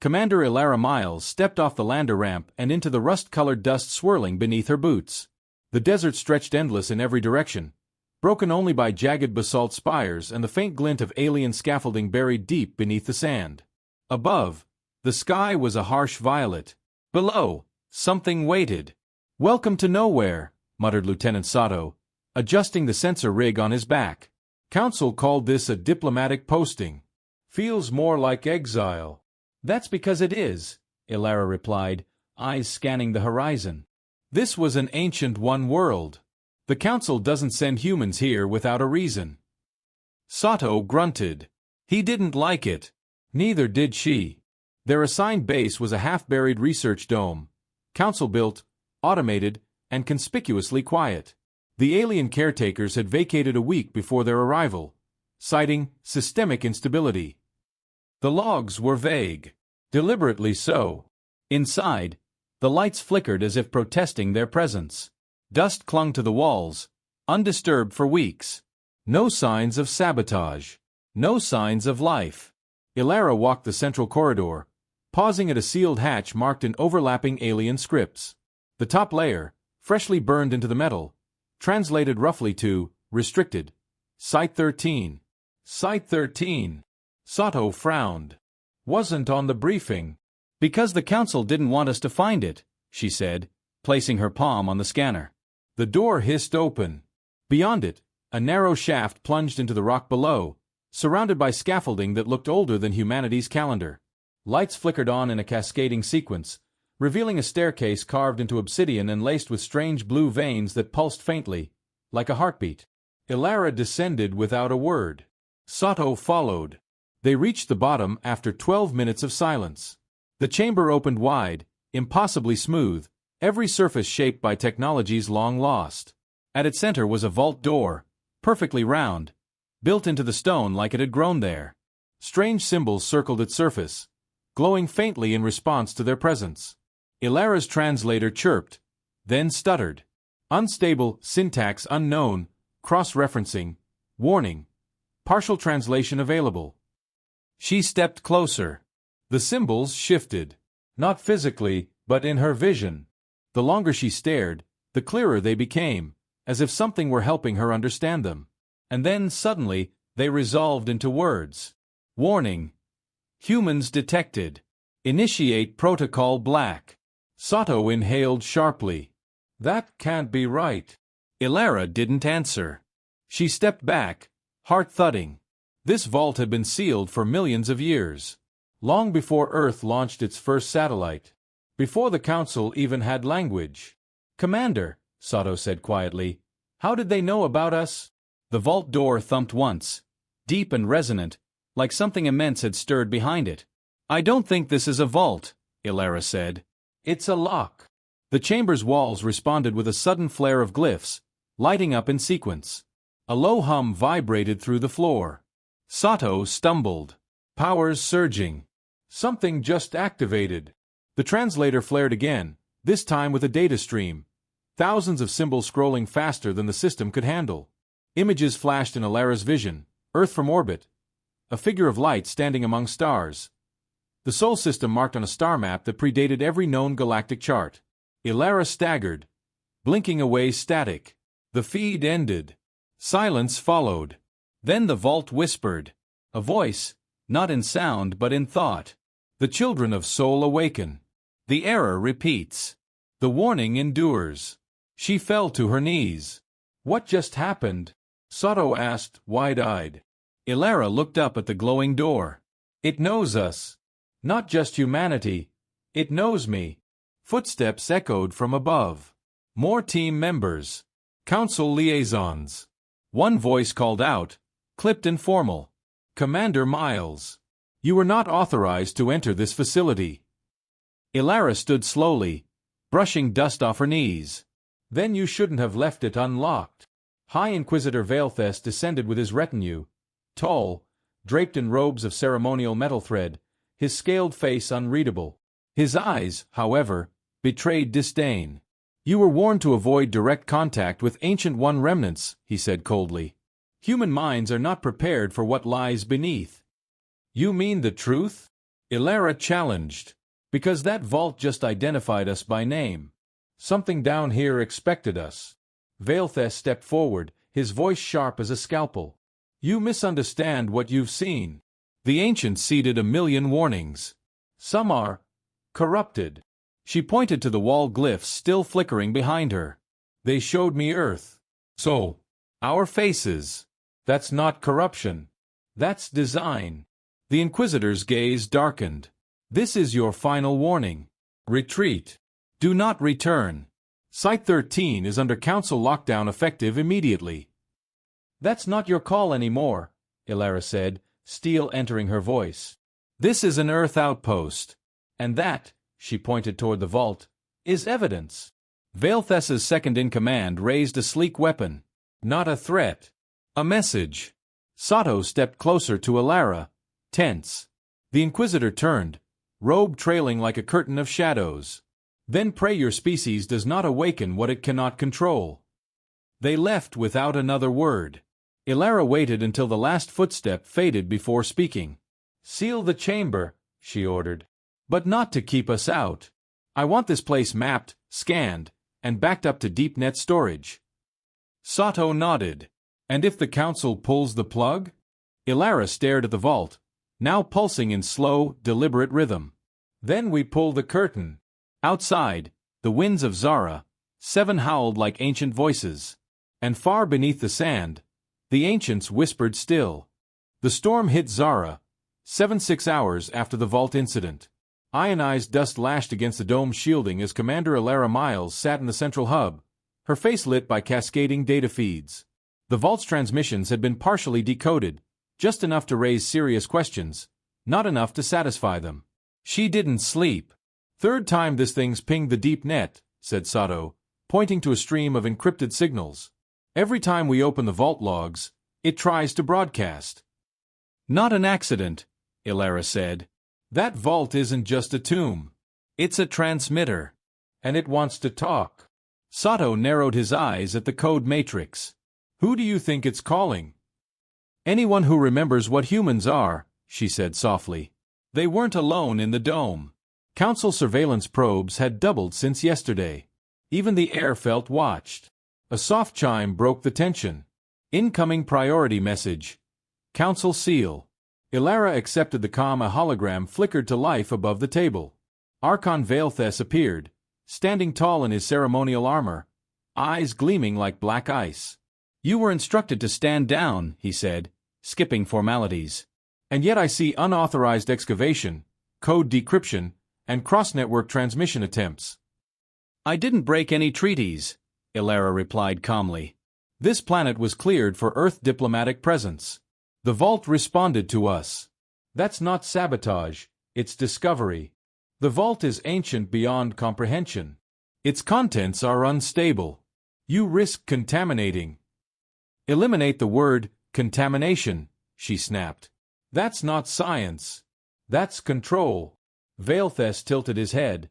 Commander Ilara Miles stepped off the lander ramp and into the rust-colored dust swirling beneath her boots. The desert stretched endless in every direction, broken only by jagged basalt spires and the faint glint of alien scaffolding buried deep beneath the sand. Above, the sky was a harsh violet. Below, something waited. "Welcome to nowhere," muttered Lieutenant Sato, adjusting the sensor rig on his back. Council called this a diplomatic posting. "Feels more like exile." "That's because it is," Ilara replied, eyes scanning the horizon. This was an ancient one world. The Council doesn't send humans here without a reason. Sato grunted. He didn't like it. Neither did she. Their assigned base was a half-buried research dome, Council-built, automated, and conspicuously quiet. The alien caretakers had vacated a week before their arrival, citing systemic instability. The logs were vague. Deliberately so. Inside, the lights flickered as if protesting their presence. Dust clung to the walls, undisturbed for weeks. No signs of sabotage. No signs of life. Ilara walked the central corridor, pausing at a sealed hatch marked in overlapping alien scripts. The top layer, freshly burned into the metal, translated roughly to, restricted. Site 13. Site 13. Sato frowned. "Wasn't on the briefing." "Because the Council didn't want us to find it," she said, placing her palm on the scanner. The door hissed open. Beyond it, a narrow shaft plunged into the rock below, surrounded by scaffolding that looked older than humanity's calendar. Lights flickered on in a cascading sequence, revealing a staircase carved into obsidian and laced with strange blue veins that pulsed faintly, like a heartbeat. Ilara descended without a word. Sato followed. They reached the bottom after 12 minutes of silence. The chamber opened wide, impossibly smooth, every surface shaped by technologies long lost. At its center was a vault door, perfectly round, built into the stone like it had grown there. Strange symbols circled its surface, glowing faintly in response to their presence. Ilara's translator chirped, then stuttered. Unstable, syntax unknown, cross-referencing, warning, partial translation available. She stepped closer. The symbols shifted. Not physically, but in her vision. The longer she stared, the clearer they became, as if something were helping her understand them. And then, suddenly, they resolved into words. Warning. Humans detected. Initiate Protocol Black. Sato inhaled sharply. That can't be right. Ilara didn't answer. She stepped back, heart thudding. This vault had been sealed for millions of years. Long before Earth launched its first satellite. Before the Council even had language. "Commander," Sato said quietly, "how did they know about us?" The vault door thumped once, deep and resonant, like something immense had stirred behind it. "I don't think this is a vault," Ilara said. "It's a lock." The chamber's walls responded with a sudden flare of glyphs, lighting up in sequence. A low hum vibrated through the floor. Sato stumbled. Powers surging. Something just activated. The translator flared again, this time with a data stream. Thousands of symbols scrolling faster than the system could handle. Images flashed in Ilara's vision, Earth from orbit. A figure of light standing among stars. The Sol system marked on a star map that predated every known galactic chart. Ilara staggered, blinking away static. The feed ended. Silence followed. Then the vault whispered. A voice, not in sound but in thought. The children of Sol awaken. The error repeats. The warning endures. She fell to her knees. "What just happened?" Sato asked, wide-eyed. Ilara looked up at the glowing door. "It knows us. Not just humanity. It knows me." Footsteps echoed from above. More team members. Council liaisons. One voice called out, clipped and formal. "Commander Miles. You were not authorized to enter this facility." Ilara stood slowly, brushing dust off her knees. "Then you shouldn't have left it unlocked." High Inquisitor Veilthest descended with his retinue, tall, draped in robes of ceremonial metal thread, his scaled face unreadable. His eyes, however, betrayed disdain. "You were warned to avoid direct contact with Ancient One remnants," he said coldly. "Human minds are not prepared for what lies beneath." "You mean the truth?" Ilara challenged. Because that vault just identified us by name. Something down here expected us. Veilthes stepped forward, his voice sharp as a scalpel. You misunderstand what you've seen. The ancients seeded a million warnings. Some are corrupted. She pointed to the wall glyphs still flickering behind her. They showed me Earth. So, our faces. That's not corruption. That's design. The Inquisitor's gaze darkened. This is your final warning. Retreat. Do not return. Site 13 is under Council lockdown effective immediately. That's not your call anymore, Ilara said, steel entering her voice. This is an Earth outpost. And that, she pointed toward the vault, is evidence. Veilthes's second-in-command raised a sleek weapon. Not a threat. A message. Sato stepped closer to Ilara, tense. The Inquisitor turned, robe trailing like a curtain of shadows. Then pray your species does not awaken what it cannot control. They left without another word. Ilara waited until the last footstep faded before speaking. Seal the chamber, she ordered. But not to keep us out. I want this place mapped, scanned, and backed up to deep net storage. Sato nodded. And if the Council pulls the plug? Ilara stared at the vault, now pulsing in slow, deliberate rhythm. Then we pull the curtain. Outside, the winds of Zara, 7 howled like ancient voices. And far beneath the sand, the ancients whispered still. The storm hit Zara, 6 hours after the vault incident. Ionized dust lashed against the dome's shielding as Commander Ilara Miles sat in the central hub, her face lit by cascading data feeds. The vault's transmissions had been partially decoded, just enough to raise serious questions, not enough to satisfy them. She didn't sleep. Third time this thing's pinged the deep net, said Sato, pointing to a stream of encrypted signals. Every time we open the vault logs, it tries to broadcast. Not an accident, Ilara said. That vault isn't just a tomb. It's a transmitter. And it wants to talk. Sato narrowed his eyes at the code matrix. Who do you think it's calling? Anyone who remembers what humans are, she said softly. They weren't alone in the dome. Council surveillance probes had doubled since yesterday. Even the air felt watched. A soft chime broke the tension. Incoming priority message. Council seal. Ilara accepted the comm. A hologram flickered to life above the table. Archon Veilthes appeared, standing tall in his ceremonial armor, eyes gleaming like black ice. You were instructed to stand down, he said, skipping formalities. And yet I see unauthorized excavation, code decryption, and cross-network transmission attempts. I didn't break any treaties, Ilara replied calmly. This planet was cleared for Earth diplomatic presence. The vault responded to us. That's not sabotage, it's discovery. The vault is ancient beyond comprehension. Its contents are unstable. You risk contaminating. Eliminate the word contamination, she snapped. That's not science. That's control. Veilthes tilted his head,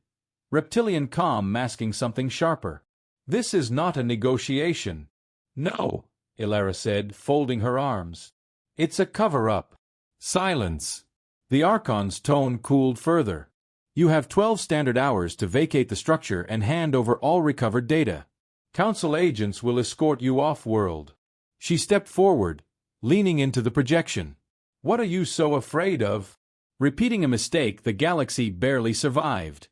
reptilian calm masking something sharper. This is not a negotiation. No, Ilara said, folding her arms. It's a cover-up. Silence. The Archon's tone cooled further. You have 12 standard hours to vacate the structure and hand over all recovered data. Council agents will escort you off-world. She stepped forward, leaning into the projection. What are you so afraid of? Repeating a mistake the galaxy barely survived.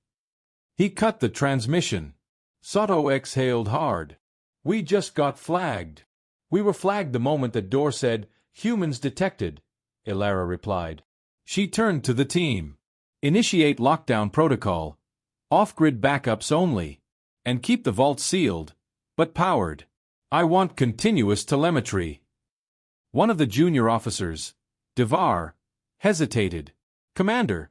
He cut the transmission. Sato exhaled hard. We just got flagged. We were flagged the moment that door said, humans detected, Ilara replied. She turned to the team. Initiate lockdown protocol. Off-grid backups only. And keep the vault sealed, but powered. I want continuous telemetry. One of the junior officers, Devar, hesitated. Commander,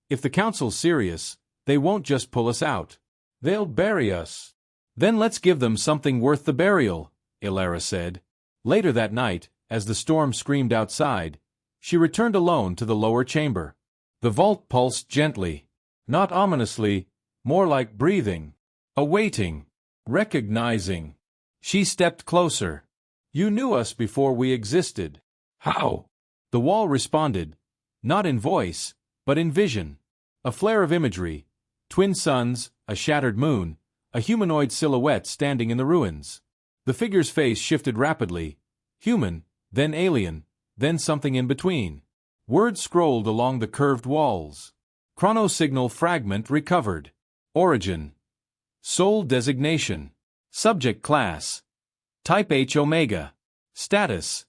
if the Council's serious, they won't just pull us out. They'll bury us. Then let's give them something worth the burial, Ilara said. Later that night, as the storm screamed outside, she returned alone to the lower chamber. The vault pulsed gently, not ominously, more like breathing, awaiting, recognizing. She stepped closer. You knew us before we existed. How? The wall responded, not in voice, but in vision. A flare of imagery. Twin suns, a shattered moon, a humanoid silhouette standing in the ruins. The figure's face shifted rapidly. Human, then alien, then something in between. Words scrolled along the curved walls. Chronosignal fragment recovered. Origin. Soul designation. Subject class. Type H omega. Status.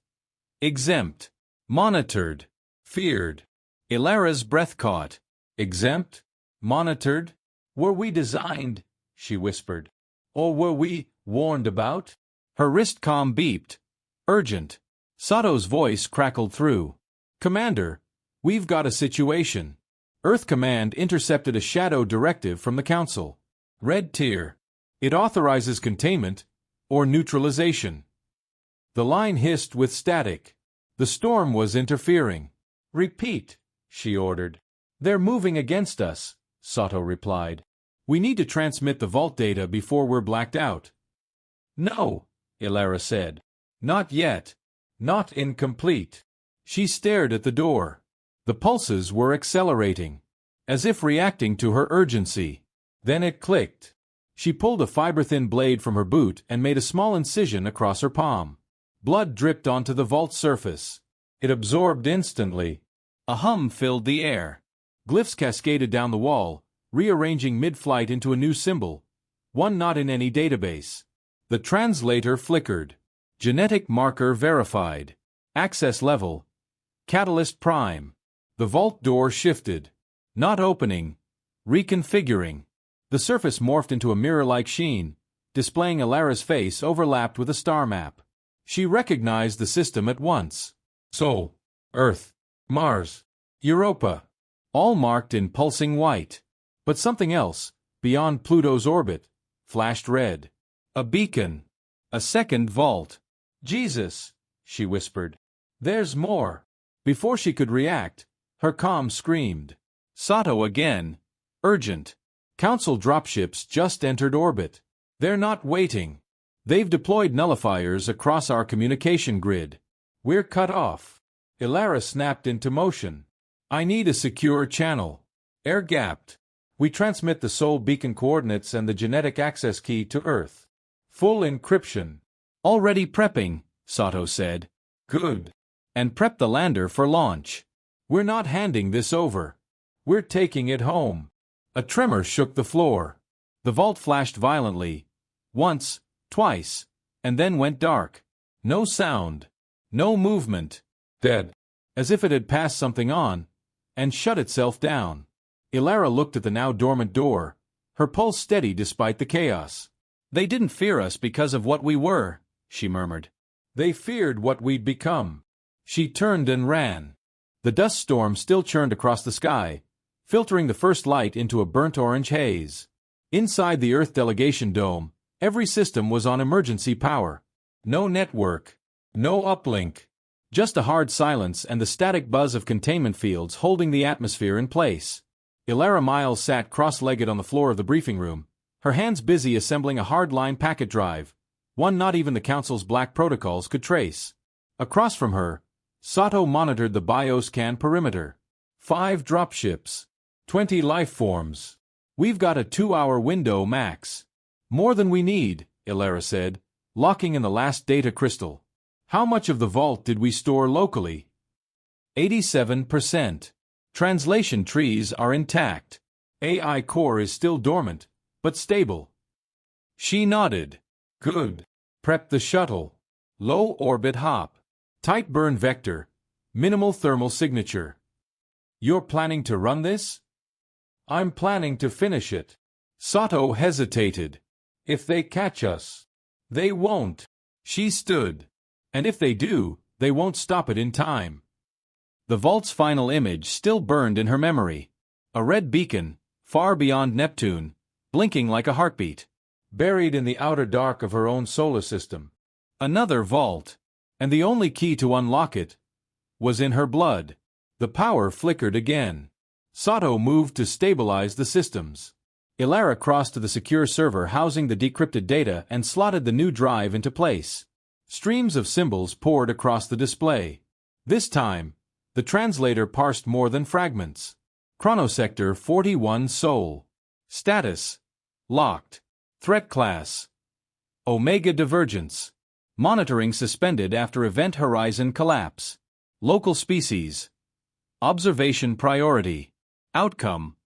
Exempt. Monitored. Feared. Ilara's breath caught. Exempt? Monitored? Were we designed? She whispered. Or were we warned about? Her wrist comm beeped. Urgent. Sato's voice crackled through. Commander, we've got a situation. Earth Command intercepted a shadow directive from the Council. Red tier. It authorizes containment or neutralization. The line hissed with static. The storm was interfering. Repeat, she ordered. They're moving against us, Sato replied. We need to transmit the vault data before we're blacked out. No, Ilara said. Not yet. Not incomplete. She stared at the door. The pulses were accelerating, as if reacting to her urgency. Then it clicked. She pulled a fiber-thin blade from her boot and made a small incision across her palm. Blood dripped onto the vault surface. It absorbed instantly. A hum filled the air. Glyphs cascaded down the wall, rearranging mid-flight into a new symbol, one not in any database. The translator flickered. Genetic marker verified. Access level. Catalyst prime. The vault door shifted. Not opening. Reconfiguring. The surface morphed into a mirror-like sheen, displaying Ilara's face overlapped with a star map. She recognized the system at once. Sol, Earth, Mars, Europa. All marked in pulsing white. But something else, beyond Pluto's orbit, flashed red. A beacon. A second vault. Jesus, she whispered. There's more. Before she could react, her comm screamed. Sato again. Urgent. Council dropships just entered orbit. They're not waiting. They've deployed nullifiers across our communication grid. We're cut off. Ilara snapped into motion. I need a secure channel. Air-gapped. We transmit the Sol beacon coordinates and the genetic access key to Earth. Full encryption. Already prepping, Sato said. Good. And prep the lander for launch. We're not handing this over. We're taking it home. A tremor shook the floor. The vault flashed violently. Once, twice, and then went dark. No sound. No movement. Dead. As if it had passed something on, and shut itself down. Ilara looked at the now dormant door, her pulse steady despite the chaos. They didn't fear us because of what we were, she murmured. They feared what we'd become. She turned and ran. The dust storm still churned across the sky, filtering the first light into a burnt-orange haze. Inside the Earth delegation dome, every system was on emergency power. No network. No uplink. Just a hard silence and the static buzz of containment fields holding the atmosphere in place. Ilara Miles sat cross-legged on the floor of the briefing room, her hands busy assembling a hard-line packet drive, one not even the Council's black protocols could trace. Across from her, Sato monitored the bioscan perimeter. 5 dropships. 20 life forms. We've got a 2-hour window max. More than we need, Ilara said, locking in the last data crystal. How much of the vault did we store locally? 87%. Translation trees are intact. AI core is still dormant, but stable. She nodded. Good. Prep the shuttle. Low orbit hop. Tight burn vector. Minimal thermal signature. You're planning to run this? I'm planning to finish it. Sato hesitated. If they catch us. They won't. She stood. And if they do, they won't stop it in time. The vault's final image still burned in her memory. A red beacon, far beyond Neptune, blinking like a heartbeat. Buried in the outer dark of her own solar system. Another vault. And the only key to unlock it was in her blood. The power flickered again. Sato moved to stabilize the systems. Ilara crossed to the secure server housing the decrypted data and slotted the new drive into place. Streams of symbols poured across the display. This time, the translator parsed more than fragments. Chronosector 41 Sol. Status: locked. Threat class: Omega Divergence. Monitoring suspended after event horizon collapse. Local species: observation priority. Outcome: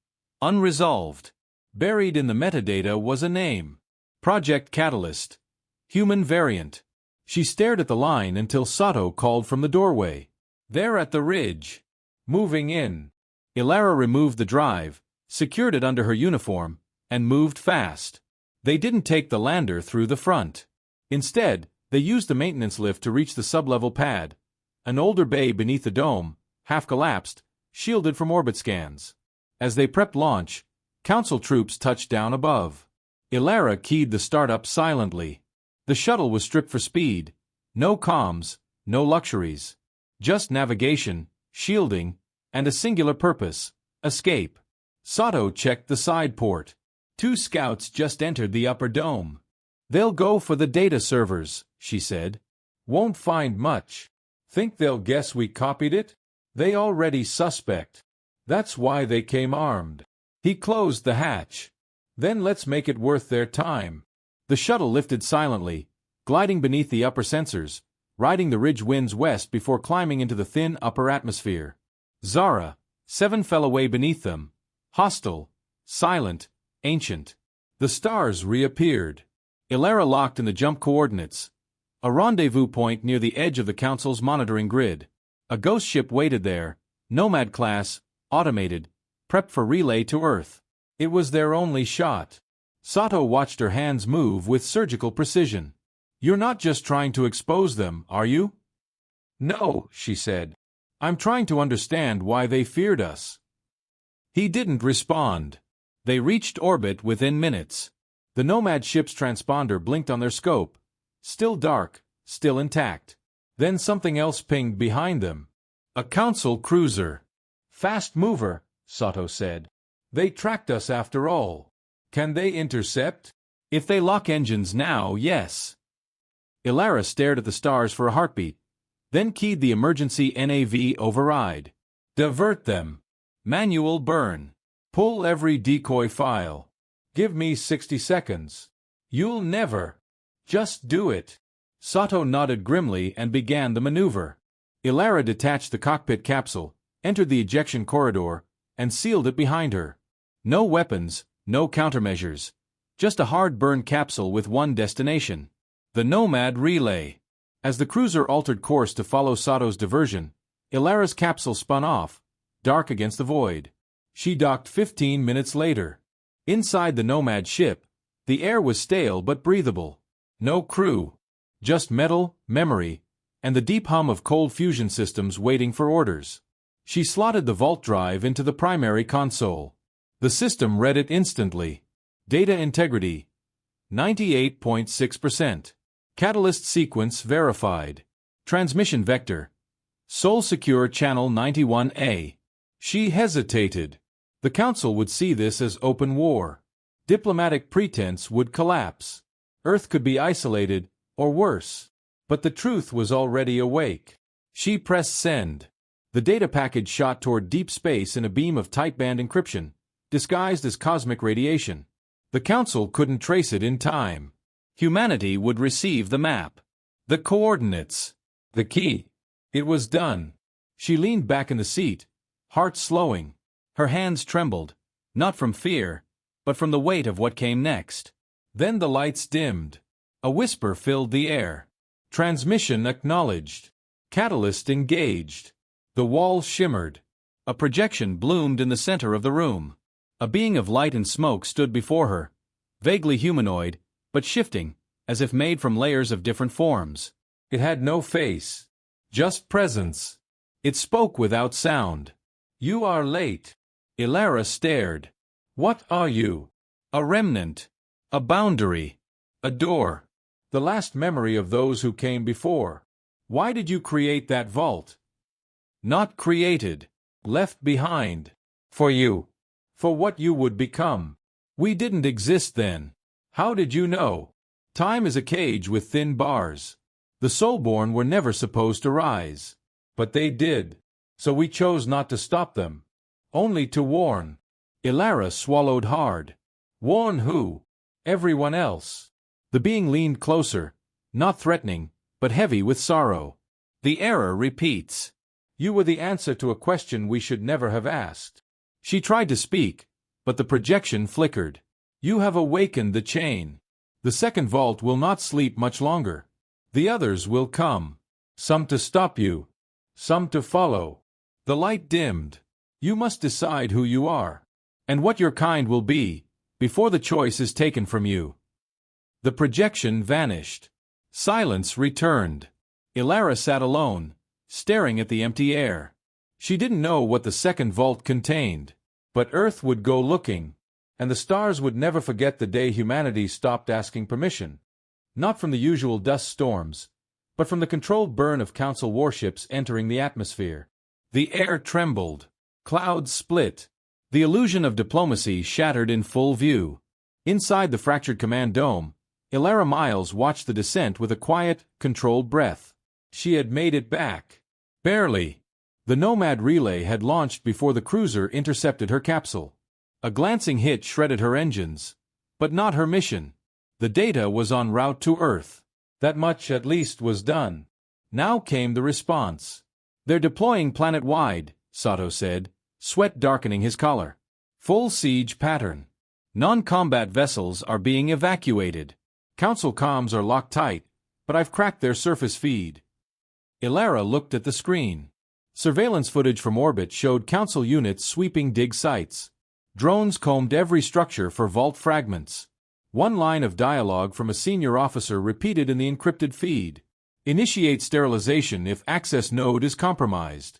unresolved. Buried in the metadata was a name: Project Catalyst. Human variant. She stared at the line until Sato called from the doorway. "They're at the ridge. Moving in." Ilara removed the drive, secured it under her uniform, and moved fast. They didn't take the lander through the front. Instead, they used the maintenance lift to reach the sublevel pad, an older bay beneath the dome, half-collapsed, shielded from orbit scans. As they prepped launch, Council troops touched down above. Ilara keyed the startup silently. The shuttle was stripped for speed. No comms, no luxuries. Just navigation, shielding, and a singular purpose: escape. Sato checked the side port. 2 scouts just entered the upper dome. "They'll go for the data servers," she said. "Won't find much. Think they'll guess we copied it? They already suspect. That's why they came armed." He closed the hatch. "Then let's make it worth their time." The shuttle lifted silently, gliding beneath the upper sensors, riding the ridge winds west before climbing into the thin upper atmosphere. Zara, 7 fell away beneath them. Hostile, silent, ancient. The stars reappeared. Ilara locked in the jump coordinates. A rendezvous point near the edge of the Council's monitoring grid. A ghost ship waited there, Nomad class, automated, prepped for relay to Earth. It was their only shot. Sato watched her hands move with surgical precision. "You're not just trying to expose them, are you?" "No," she said. "I'm trying to understand why they feared us." He didn't respond. They reached orbit within minutes. The Nomad ship's transponder blinked on their scope. Still dark, still intact. Then something else pinged behind them. A Council cruiser. "Fast mover," Sato said. "They tracked us after all. Can they intercept?" "If they lock engines now, yes." Ilara stared at the stars for a heartbeat, then keyed the emergency NAV override. "Divert them. Manual burn. Pull every decoy file. Give me 60 seconds. You'll never. Just do it." Sato nodded grimly and began the maneuver. Ilara detached the cockpit capsule, entered the ejection corridor, and sealed it behind her. No weapons, no countermeasures. Just a hard-burn capsule with one destination: the Nomad relay. As the cruiser altered course to follow Sato's diversion, Ilara's capsule spun off, dark against the void. She docked 15 minutes later. Inside the Nomad ship, the air was stale but breathable. No crew. Just metal, memory, and the deep hum of cold fusion systems waiting for orders. She slotted the vault drive into the primary console. The system read it instantly. Data integrity: 98.6%. Catalyst sequence verified. Transmission vector: Sol Secure Channel 91A. She hesitated. The Council would see this as open war. Diplomatic pretense would collapse. Earth could be isolated, or worse. But the truth was already awake. She pressed send. The data package shot toward deep space in a beam of tight-band encryption, disguised as cosmic radiation. The Council couldn't trace it in time. Humanity would receive the map, the coordinates, the key. It was done. She leaned back in the seat, heart slowing. Her hands trembled, not from fear, but from the weight of what came next. Then the lights dimmed. A whisper filled the air. Transmission acknowledged. Catalyst engaged. The wall shimmered. A projection bloomed in the center of the room. A being of light and smoke stood before her, vaguely humanoid, but shifting, as if made from layers of different forms. It had no face, just presence. It spoke without sound. "You are late." Ilara stared. "What are you?" "A remnant. A boundary. A door. The last memory of those who came before." "Why did you create that vault?" "Not created. Left behind. For you. For what you would become. We didn't exist then. How did you know? Time is a cage with thin bars. The soulborn were never supposed to rise. But they did. So we chose not to stop them. Only to warn. Ilara swallowed hard. Warn who? Everyone else. The being leaned closer, not threatening, but heavy with sorrow. The error repeats. You were the answer to a question we should never have asked. She tried to speak, but the projection flickered. You have awakened the chain. The second vault will not sleep much longer. The others will come. Some to stop you. Some to follow. The light dimmed. You must decide who you are, and what your kind will be, before the choice is taken from you. The projection vanished. Silence returned. Ilara sat alone, staring at the empty air. She didn't know what the second vault contained, but Earth would go looking, and the stars would never forget the day humanity stopped asking permission. Not from the usual dust storms, but from the controlled burn of Council warships entering the atmosphere. The air trembled. Clouds split. The illusion of diplomacy shattered in full view. Inside the fractured command dome, Ilara Miles watched the descent with a quiet, controlled breath. She had made it back. Barely. The Nomad relay had launched before the cruiser intercepted her capsule. A glancing hit shredded her engines, but not her mission. The data was en route to Earth. That much at least was done. Now came the response. They're deploying planet-wide, Sato said, sweat darkening his collar. Full siege pattern. Non-combat vessels are being evacuated. Council comms are locked tight, but I've cracked their surface feed. Ilara looked at the screen. Surveillance footage from orbit showed Council units sweeping dig sites. Drones combed every structure for vault fragments. One line of dialogue from a senior officer repeated in the encrypted feed. Initiate sterilization if access node is compromised.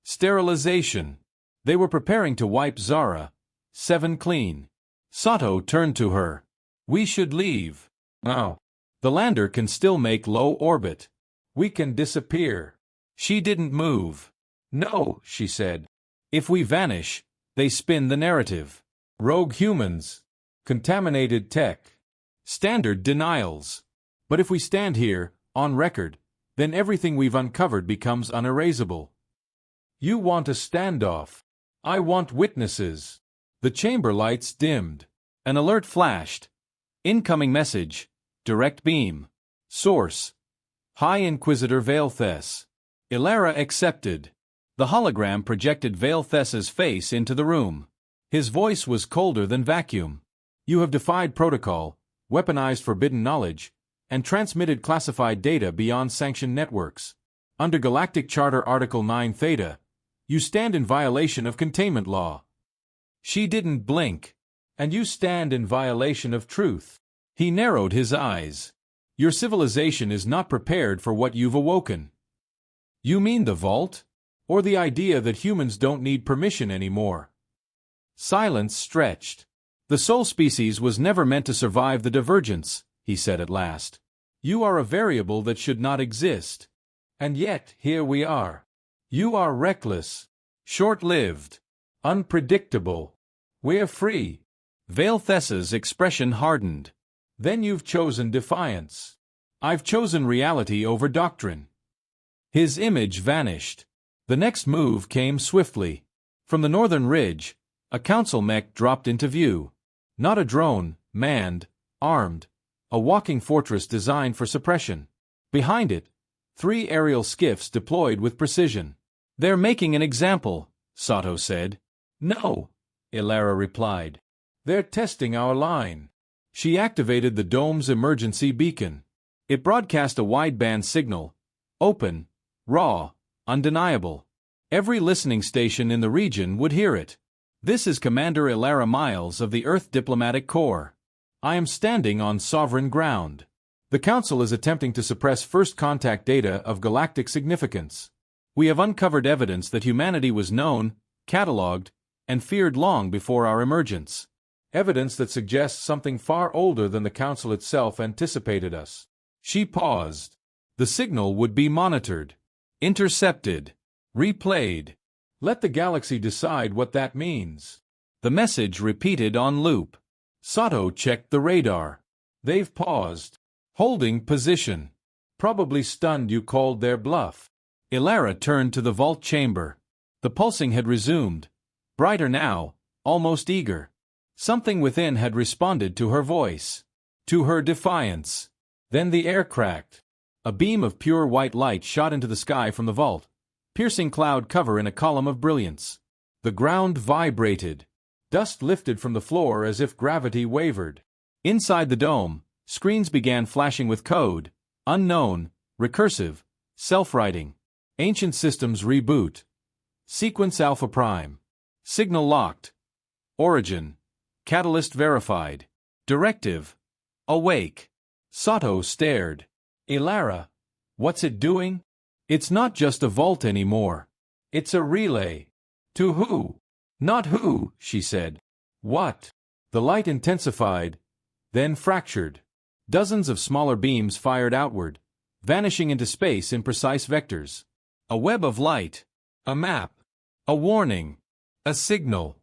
Sterilization. They were preparing to wipe Zara. 7 clean. Sato turned to her. We should leave. Now. The lander can still make low orbit. We can disappear. She didn't move. No, she said. If we vanish, they spin the narrative. Rogue humans. Contaminated tech. Standard denials. But if we stand here, on record, then everything we've uncovered becomes unerasable. You want a standoff. I want witnesses. The chamber lights dimmed. An alert flashed. Incoming message. Direct beam. Source. High Inquisitor Vaelthes. Ilara accepted. The hologram projected Vaelthes's face into the room. His voice was colder than vacuum. You have defied protocol, weaponized forbidden knowledge, and transmitted classified data beyond sanctioned networks. Under Galactic Charter Article 9 Theta, you stand in violation of containment law. She didn't blink. And you stand in violation of truth. He narrowed his eyes. Your civilization is not prepared for what you've awoken. You mean the vault? Or the idea that humans don't need permission anymore? Silence stretched. The soul species was never meant to survive the divergence, he said at last. You are a variable that should not exist. And yet, here we are. You are reckless, short-lived, unpredictable. We're free. Vaelthes's expression hardened. Then you've chosen defiance. I've chosen reality over doctrine. His image vanished. The next move came swiftly. From the northern ridge, a council mech dropped into view. Not a drone, manned, armed, a walking fortress designed for suppression. Behind it, 3 aerial skiffs deployed with precision. They're making an example, Sato said. No, Ilara replied. They're testing our line. She activated the dome's emergency beacon. It broadcast a wideband signal. Open, raw, undeniable. Every listening station in the region would hear it. This is Commander Ilara Miles of the Earth Diplomatic Corps. I am standing on sovereign ground. The Council is attempting to suppress first contact data of galactic significance. We have uncovered evidence that humanity was known, catalogued, and feared long before our emergence. Evidence that suggests something far older than the Council itself anticipated us. She paused. The signal would be monitored, intercepted, replayed. Let the galaxy decide what that means. The message repeated on loop. Sato checked the radar. They've paused. Holding position. Probably stunned you called their bluff. Ilara turned to the vault chamber. The pulsing had resumed, brighter now, almost eager. Something within had responded to her voice, to her defiance. Then the air cracked. A beam of pure white light shot into the sky from the vault, piercing cloud cover in a column of brilliance. The ground vibrated. Dust lifted from the floor as if gravity wavered. Inside the dome, screens began flashing with code, unknown, recursive, self-writing. Ancient systems reboot. Sequence Alpha Prime. Signal locked. Origin. Catalyst verified. Directive. Awake. Sato stared. Ilara, what's it doing? It's not just a vault anymore. It's a relay. To who? Not who, she said. What? The light intensified, then fractured. Dozens of smaller beams fired outward, vanishing into space in precise vectors. A web of light. A map. A warning. A signal.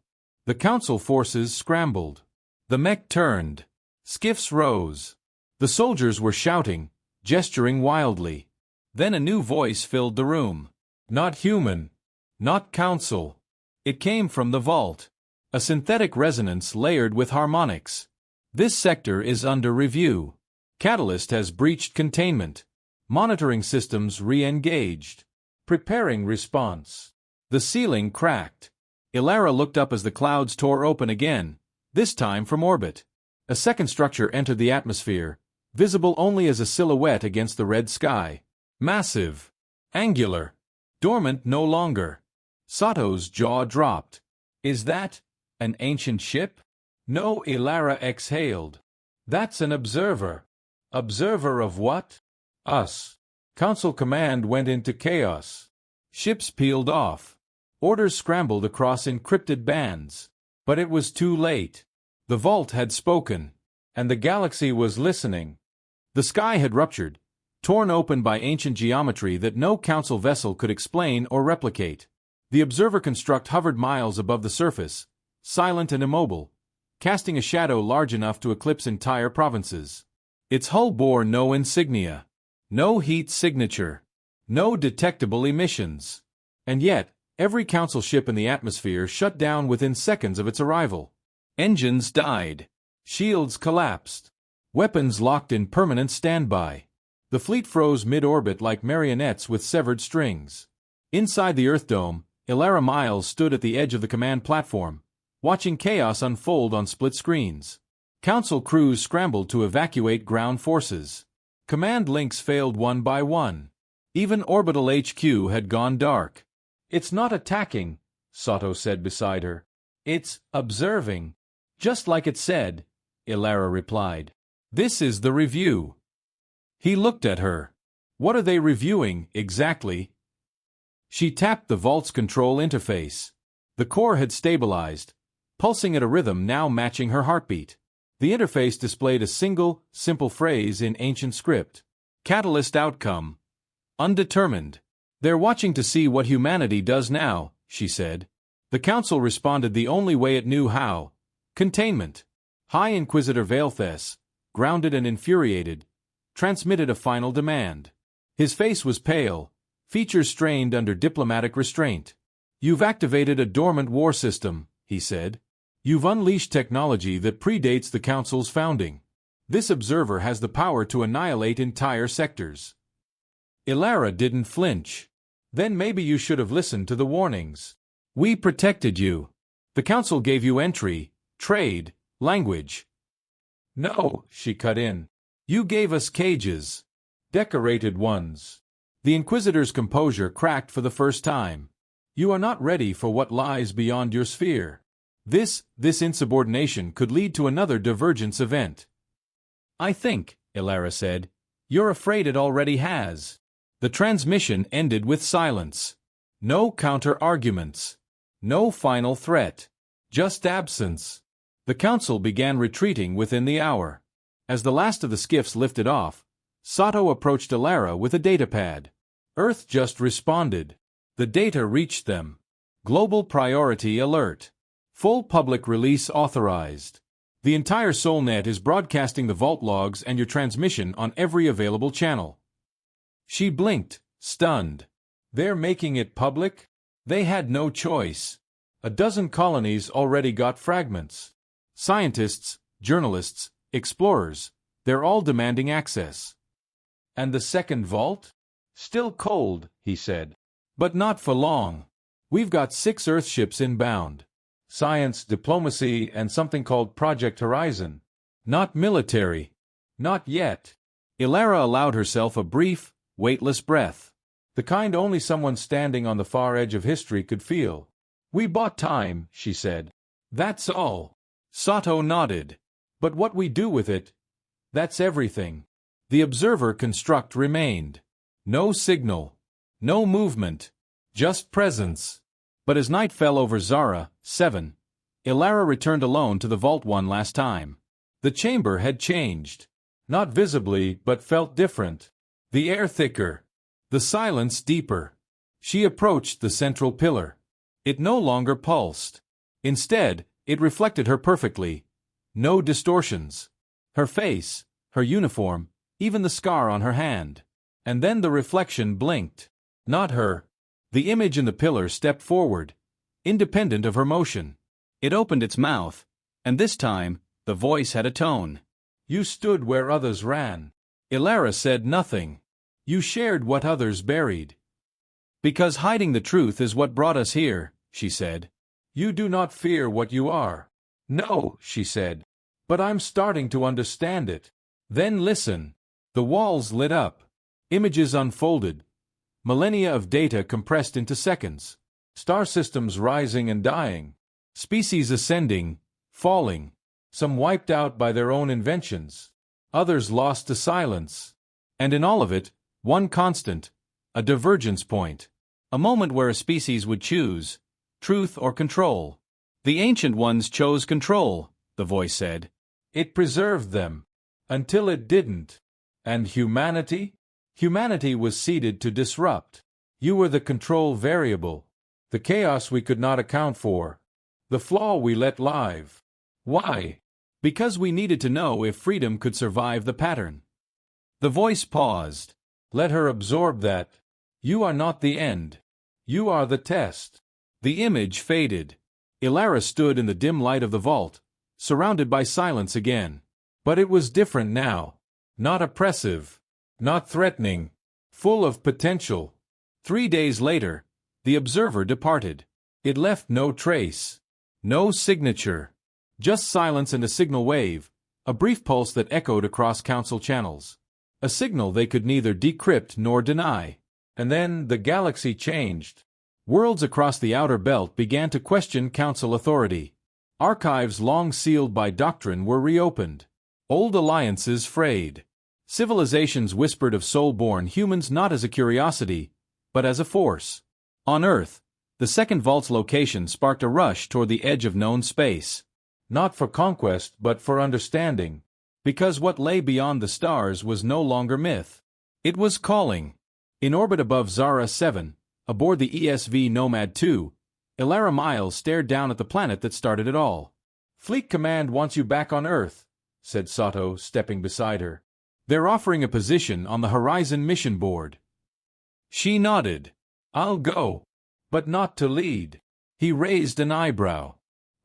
The council forces scrambled. The mech turned. Skiffs rose. The soldiers were shouting, gesturing wildly. Then a new voice filled the room. Not human. Not council. It came from the vault. A synthetic resonance layered with harmonics. This sector is under review. Catalyst has breached containment. Monitoring systems re-engaged. Preparing response. The ceiling cracked. Ilara looked up as the clouds tore open again, this time from orbit. A second structure entered the atmosphere, visible only as a silhouette against the red sky. Massive. Angular. Dormant no longer. Sato's jaw dropped. Is that an ancient ship? No, Ilara exhaled. That's an observer. Observer of what? Us. Council command went into chaos. Ships peeled off. Orders scrambled across encrypted bands. But it was too late. The vault had spoken, and the galaxy was listening. The sky had ruptured, torn open by ancient geometry that no council vessel could explain or replicate. The observer construct hovered miles above the surface, silent and immobile, casting a shadow large enough to eclipse entire provinces. Its hull bore no insignia, no heat signature, no detectable emissions. And yet, every council ship in the atmosphere shut down within seconds of its arrival. Engines died. Shields collapsed. Weapons locked in permanent standby. The fleet froze mid-orbit like marionettes with severed strings. Inside the Earth Dome, Ilara Miles stood at the edge of the command platform, watching chaos unfold on split screens. Council crews scrambled to evacuate ground forces. Command links failed one by one. Even orbital HQ had gone dark. It's not attacking, Sato said beside her. It's observing. Just like it said, Ilara replied. This is the review. He looked at her. What are they reviewing, exactly? She tapped the vault's control interface. The core had stabilized, pulsing at a rhythm now matching her heartbeat. The interface displayed a single, simple phrase in ancient script. Catalyst outcome. Undetermined. They're watching to see what humanity does now, she said. The council responded the only way it knew how. Containment. High Inquisitor Vaelthes, grounded and infuriated, transmitted a final demand. His face was pale, features strained under diplomatic restraint. You've activated a dormant war system, he said. You've unleashed technology that predates the Council's founding. This observer has the power to annihilate entire sectors. Ilara didn't flinch. Then maybe you should have listened to the warnings. We protected you. The Council gave you entry, trade, language. No, she cut in. You gave us cages. Decorated ones. The Inquisitor's composure cracked for the first time. You are not ready for what lies beyond your sphere. This insubordination could lead to another divergence event. I think, Ilara said, you're afraid it already has. The transmission ended with silence. No counter-arguments. No final threat. Just absence. The Council began retreating within the hour. As the last of the skiffs lifted off, Sato approached Ilara with a datapad. Earth just responded. The data reached them. Global priority alert. Full public release authorized. The entire SolNet is broadcasting the vault logs and your transmission on every available channel. She blinked, stunned. They're making it public? They had no choice. A dozen colonies already got fragments. Scientists, journalists, explorers, they're all demanding access. And the second vault? Still cold, he said. But not for long. We've got 6 Earthships inbound. Science, diplomacy, and something called Project Horizon. Not military. Not yet. Ilara allowed herself a brief, weightless breath. The kind only someone standing on the far edge of history could feel. We bought time, she said. That's all. Sato nodded. But what we do with it, that's everything. The observer construct remained. No signal. No movement. Just presence. But as night fell over Zara, 7, Ilara returned alone to the Vault one last time. The chamber had changed. Not visibly, but felt different. The air thicker. The silence deeper. She approached the central pillar. It no longer pulsed. Instead, it reflected her perfectly. No distortions. Her face, her uniform, even the scar on her hand. And then the reflection blinked. Not her. The image in the pillar stepped forward, independent of her motion. It opened its mouth, and this time, the voice had a tone. You stood where others ran. Ilara said nothing. You shared what others buried. Because hiding the truth is what brought us here, she said. You do not fear what you are. No, she said. But I'm starting to understand it. Then listen. The walls lit up. Images unfolded. Millennia of data compressed into seconds. Star systems rising and dying. Species ascending, falling. Some wiped out by their own inventions. Others lost to silence. And in all of it, one constant, a divergence point. A moment where a species would choose truth or control. The ancient ones chose control, the voice said. It preserved them. Until it didn't. And humanity? Humanity was seeded to disrupt. You were the control variable. The chaos we could not account for. The flaw we let live. Why? Because we needed to know if freedom could survive the pattern. The voice paused. Let her absorb that. You are not the end. You are the test. The image faded. Ilara stood in the dim light of the vault, surrounded by silence again. But it was different now. Not oppressive. Not threatening. Full of potential. 3 days later, the observer departed. It left no trace. No signature. Just silence and a signal wave, a brief pulse that echoed across council channels. A signal they could neither decrypt nor deny. And then the galaxy changed. Worlds across the outer belt began to question council authority. Archives long sealed by doctrine were reopened. Old alliances frayed. Civilizations whispered of soul-born humans not as a curiosity, but as a force. On Earth, the second vault's location sparked a rush toward the edge of known space. Not for conquest, but for understanding. Because what lay beyond the stars was no longer myth. It was calling. In orbit above Zara 7, aboard the ESV Nomad 2, Ilara Miles stared down at the planet that started it all. Fleet Command wants you back on Earth, said Sato, stepping beside her. They're offering a position on the Horizon mission board. She nodded. I'll go. But not to lead. He raised an eyebrow.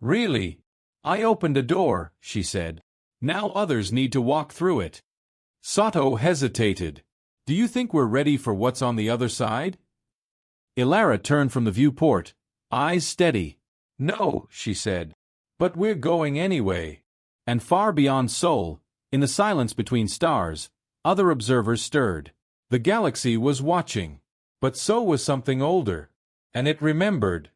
Really? I opened a door, she said. Now others need to walk through it. Sato hesitated. Do you think we're ready for what's on the other side? Ilara turned from the viewport, eyes steady. No, she said. But we're going anyway. And far beyond Sol, in the silence between stars, other observers stirred. The galaxy was watching. But so was something older. And it remembered.